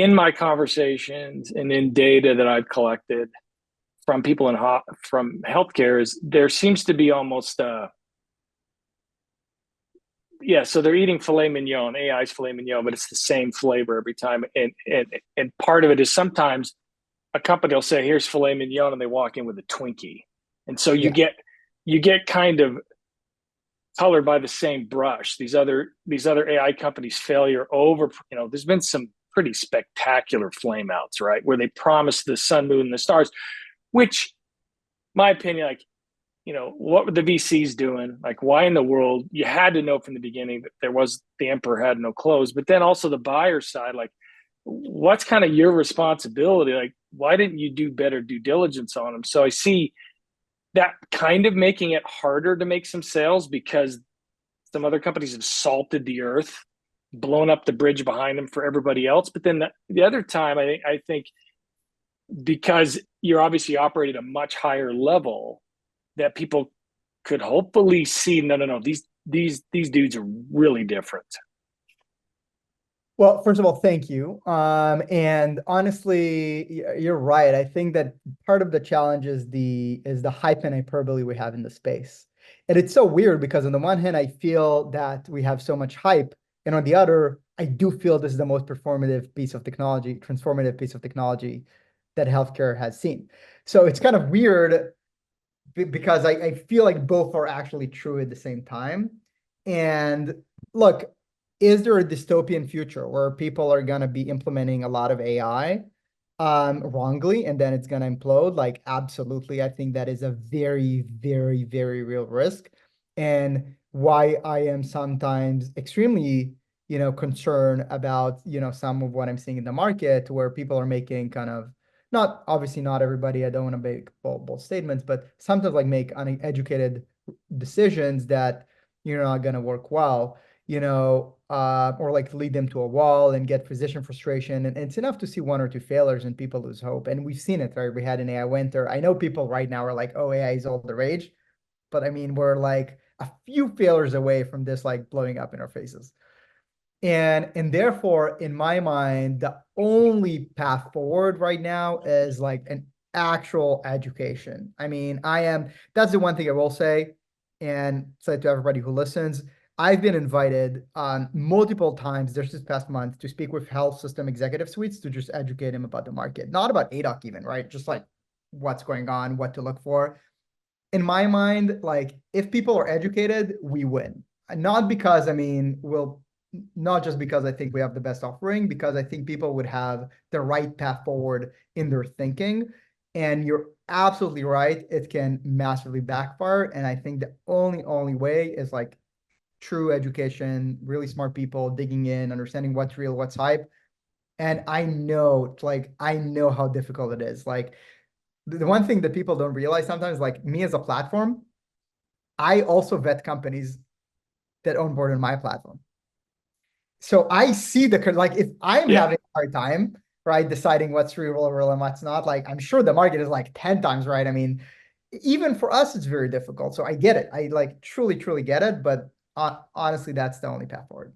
in my conversations and in data that I've collected from people from healthcare is there seems to be almost yeah, so they're eating filet mignon, AI's filet mignon, but it's the same flavor every time. And part of it is sometimes a company will say, here's filet mignon, and they walk in with a Twinkie. And so Yeah. you get kind of colored by the same brush. These other AI companies' failure over, there's been some pretty spectacular flameouts, right? Where they promise the sun, moon, and the stars, which my opinion, like, what were the VCs doing? Like, why in the world? You had to know from the beginning that the emperor had no clothes, but then also the buyer side, like, what's kind of your responsibility? Like, why didn't you do better due diligence on them? So I see that kind of making it harder to make some sales because some other companies have salted the earth, blown up the bridge behind them for everybody else. But then the other time, I think because you're obviously operating at a much higher level, that people could hopefully see, no, these dudes are really different. Well, first of all, thank you. And honestly, you're right. I think that part of the challenge is the hype and hyperbole we have in the space. And it's so weird because on the one hand, I feel that we have so much hype, and on the other, I do feel this is the most transformative piece of technology that healthcare has seen. So it's kind of weird because I feel like both are actually true at the same time. And look, is there a dystopian future where people are going to be implementing a lot of AI wrongly and then it's going to implode? Like, absolutely. I think that is a very, very, very real risk. And why I am sometimes extremely, concerned about, some of what I'm seeing in the market where people are making kind of not obviously not everybody. I don't want to make bold statements, but sometimes like make uneducated decisions that not going to work well, or like lead them to a wall and get physician frustration. And it's enough to see one or two failures and people lose hope. And we've seen it, right? We had an AI winter. I know people right now are like, oh, AI is all the rage. But I mean, we're like a few failures away from this like blowing up in our faces. And therefore, in my mind, the only path forward right now is like an actual education. I mean, that's the one thing I will say, and say to everybody who listens, I've been invited multiple times just this past month to speak with health system executive suites to just educate them about the market, not about Aidoc even, right? Just like what's going on, what to look for. In my mind, like if people are educated, we win. Not because, I mean, we'll not just because I think we have the best offering, because I think people would have the right path forward in their thinking. And you're absolutely right. It can massively backfire. And I think the only way is like true education, really smart people digging in, understanding what's real, what's hype. And I know how difficult it is. Like the one thing that people don't realize sometimes, like me as a platform, I also vet companies that onboard on my platform. So I see like if I'm Yeah. having a hard time, right, deciding what's real and what's not, like I'm sure the market is like 10 times right. I mean, even for us, it's very difficult. So I get it. I like truly, truly get it. But honestly, that's the only path forward.